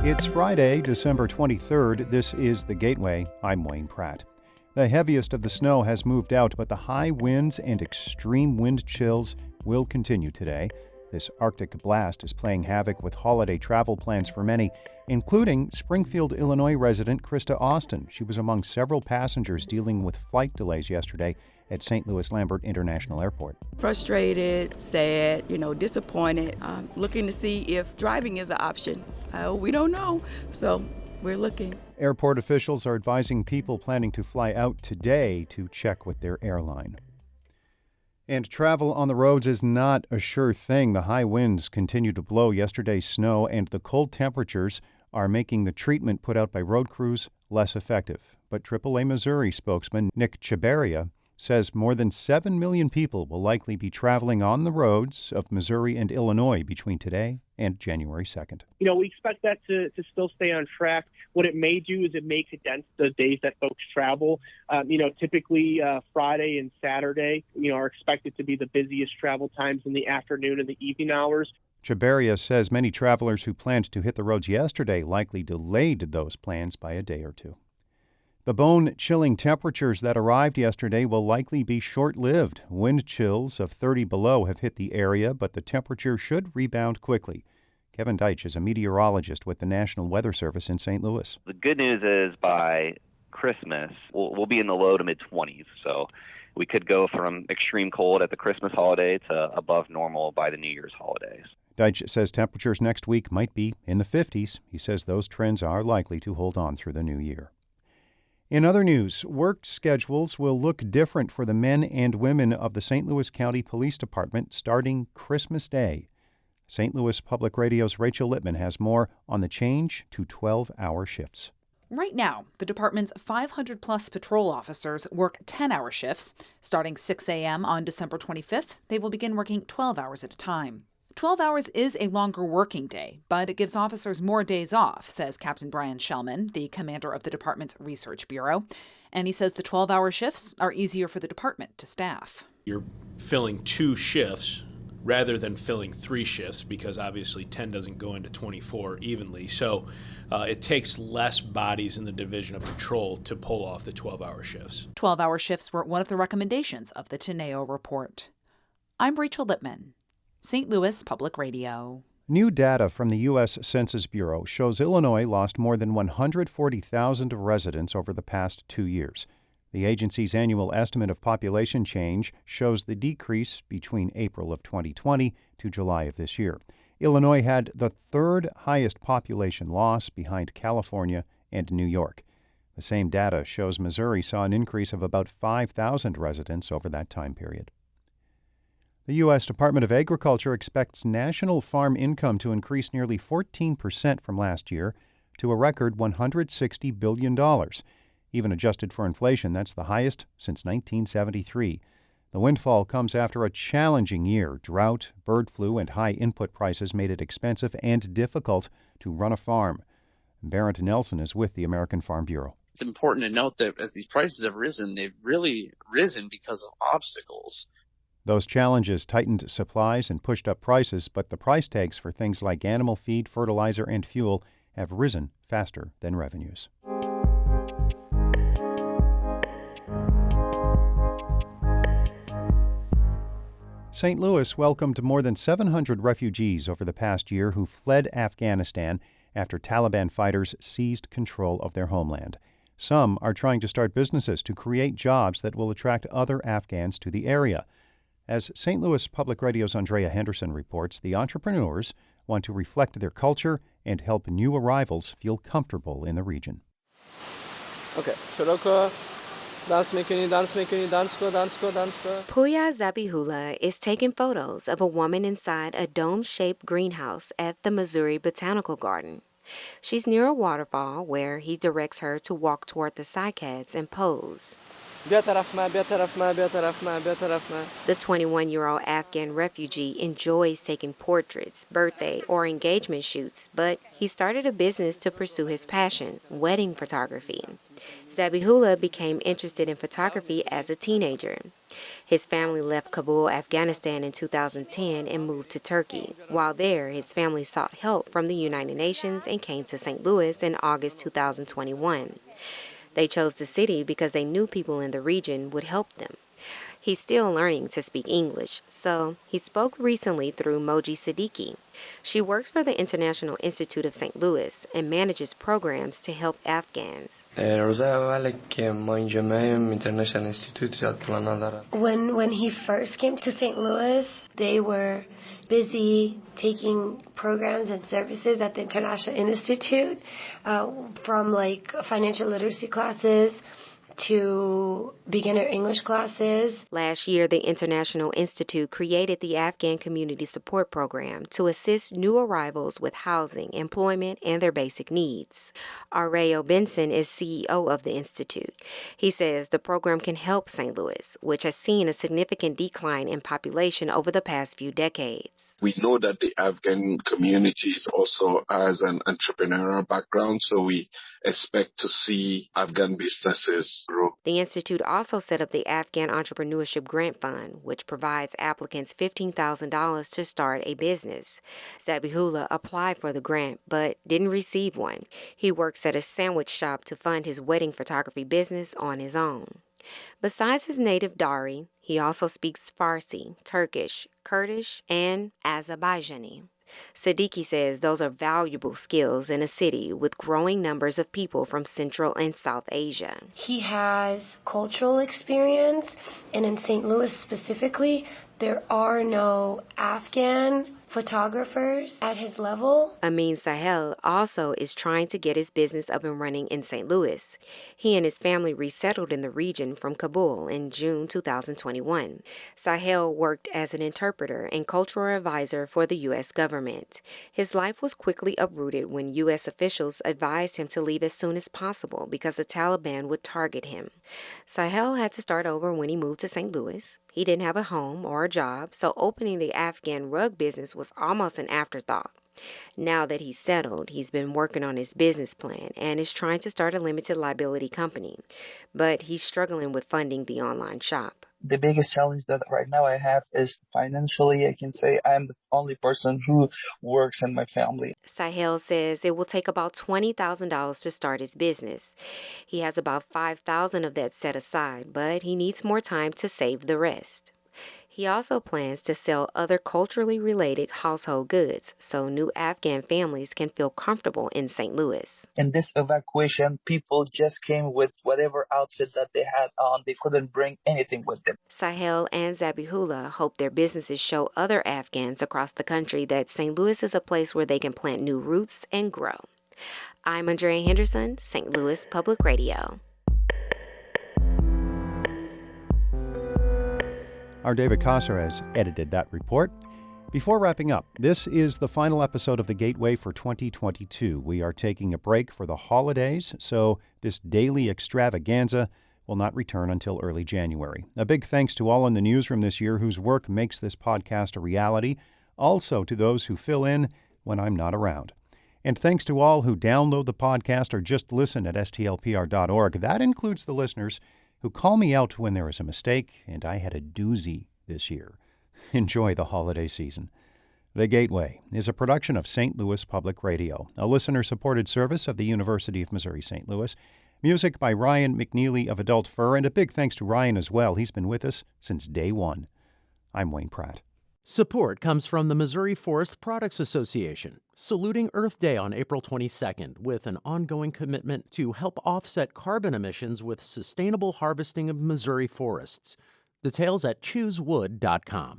It's Friday, December 23rd. This is The Gateway. I'm Wayne Pratt. The heaviest of the snow has moved out, but the high winds and extreme wind chills will continue today. This Arctic blast is playing havoc with holiday travel plans for many, including Springfield, Illinois resident Krista Austin. She was among several passengers dealing with flight delays yesterday at St. Louis Lambert International Airport. Frustrated, sad, disappointed, looking to see if driving is an option. We don't know, so we're looking. Airport officials are advising people planning to fly out today to check with their airline. And travel on the roads is not a sure thing. The high winds continue to blow. Yesterday's snow and the cold temperatures are making the treatment put out by road crews less effective. But AAA Missouri spokesman Nick Chabaria says more than 7 million people will likely be traveling on the roads of Missouri and Illinois between today and January 2nd. We expect that to still stay on track. What it may do is it may condense the days that folks travel. Typically Friday and Saturday, are expected to be the busiest travel times in the afternoon and the evening hours. Chabaria says many travelers who planned to hit the roads yesterday likely delayed those plans by a day or two. The bone-chilling temperatures that arrived yesterday will likely be short-lived. Wind chills of 30 below have hit the area, but the temperature should rebound quickly. Kevin Deitch is a meteorologist with the National Weather Service in St. Louis. The good news is by Christmas, we'll be in the low to mid-20s, so we could go from extreme cold at the Christmas holiday to above normal by the New Year's holidays. Deitch says temperatures next week might be in the 50s. He says those trends are likely to hold on through the new year. In other news, work schedules will look different for the men and women of the St. Louis County Police Department starting Christmas Day. St. Louis Public Radio's Rachel Lippman has more on the change to 12-hour shifts. Right now, the department's 500-plus patrol officers work 10-hour shifts. Starting 6 a.m. on December 25th, they will begin working 12 hours at a time. 12 hours is a longer working day, but it gives officers more days off, says Captain Brian Shellman, the commander of the department's research bureau. And he says the 12-hour shifts are easier for the department to staff. You're filling 2 shifts rather than filling 3 shifts because obviously 10 doesn't go into 24 evenly. So it takes less bodies in the division of patrol to pull off the 12-hour shifts. 12-hour shifts were one of the recommendations of the Teneo report. I'm Rachel Lippman, St. Louis Public Radio. New data from the U.S. Census Bureau shows Illinois lost more than 140,000 residents over the past 2 years. The agency's annual estimate of population change shows the decrease between April of 2020 to July of this year. Illinois had the third highest population loss behind California and New York. The same data shows Missouri saw an increase of about 5,000 residents over that time period. The U.S. Department of Agriculture expects national farm income to increase nearly 14% from last year to a record $160 billion. Even adjusted for inflation, that's the highest since 1973. The windfall comes after a challenging year. Drought, bird flu, and high input prices made it expensive and difficult to run a farm. Barrett Nelson is with the American Farm Bureau. It's important to note that as these prices have risen, they've really risen because of obstacles. Those challenges tightened supplies and pushed up prices, but the price tags for things like animal feed, fertilizer, and fuel have risen faster than revenues. St. Louis welcomed more than 700 refugees over the past year who fled Afghanistan after Taliban fighters seized control of their homeland. Some are trying to start businesses to create jobs that will attract other Afghans to the area. As St. Louis Public Radio's Andrea Henderson reports, the entrepreneurs want to reflect their culture and help new arrivals feel comfortable in the region. Okay, Puya Zabihula is taking photos of a woman inside a dome-shaped greenhouse at the Missouri Botanical Garden. She's near a waterfall where he directs her to walk toward the cycads and pose. The 21-year-old Afghan refugee enjoys taking portraits, birthday, or engagement shoots, but he started a business to pursue his passion, wedding photography. Zabihullah became interested in photography as a teenager. His family left Kabul, Afghanistan in 2010 and moved to Turkey. While there, his family sought help from the United Nations and came to St. Louis in August 2021. They chose the city because they knew people in the region would help them. He's still learning to speak English, so he spoke recently through Moji Siddiqui. She works for the International Institute of St. Louis and manages programs to help Afghans. When he first came to St. Louis, they were busy taking programs and services at the International Institute, from like financial literacy classes to beginner English classes. Last year, the International Institute created the Afghan Community Support Program to assist new arrivals with housing, employment, and their basic needs. Areo Benson is CEO of the Institute. He says the program can help St. Louis, which has seen a significant decline in population over the past few decades. We know that the Afghan community also has an entrepreneurial background, so we expect to see Afghan businesses grow. The Institute also set up the Afghan Entrepreneurship Grant Fund, which provides applicants $15,000 to start a business. Zabihullah applied for the grant, but didn't receive one. He works at a sandwich shop to fund his wedding photography business on his own. Besides his native Dari, he also speaks Farsi, Turkish, Kurdish, and Azerbaijani. Siddiqui says those are valuable skills in a city with growing numbers of people from Central and South Asia. He has cultural experience, and in St. Louis specifically, there are no Afghan photographers at his level. Amin Sahel also is trying to get his business up and running in St. Louis. He and his family resettled in the region from Kabul in June 2021. Sahel worked as an interpreter and cultural advisor for the U.S. government. His life was quickly uprooted when U.S. officials advised him to leave as soon as possible because the Taliban would target him. Sahel had to start over when he moved to St. Louis. He didn't have a home or a job, so opening the Afghan rug business was almost an afterthought. Now that he's settled, he's been working on his business plan and is trying to start a limited liability company. But he's struggling with funding the online shop. The biggest challenge that right now I have is financially. I can say I'm the only person who works in my family. Sahel says it will take about $20,000 to start his business. He has about $5,000 of that set aside, but he needs more time to save the rest. He also plans to sell other culturally related household goods so new Afghan families can feel comfortable in St. Louis. In this evacuation, people just came with whatever outfit that they had on. They couldn't bring anything with them. Sahel and Zabihullah hope their businesses show other Afghans across the country that St. Louis is a place where they can plant new roots and grow. I'm Andrea Henderson, St. Louis Public Radio. Our David Caceres edited that report. Before wrapping up, this is the final episode of The Gateway for 2022. We are taking a break for the holidays, so this daily extravaganza will not return until early January. A big thanks to all in the newsroom this year whose work makes this podcast a reality, also to those who fill in when I'm not around. And thanks to all who download the podcast or just listen at stlpr.org. That includes the listeners who call me out when there is a mistake, and I had a doozy this year. Enjoy the holiday season. The Gateway is a production of St. Louis Public Radio, a listener-supported service of the University of Missouri-St. Louis. Music by Ryan McNeely of Adult Fur, and a big thanks to Ryan as well. He's been with us since day one. I'm Wayne Pratt. Support comes from the Missouri Forest Products Association, saluting Earth Day on April 22nd with an ongoing commitment to help offset carbon emissions with sustainable harvesting of Missouri forests. Details at choosewood.com.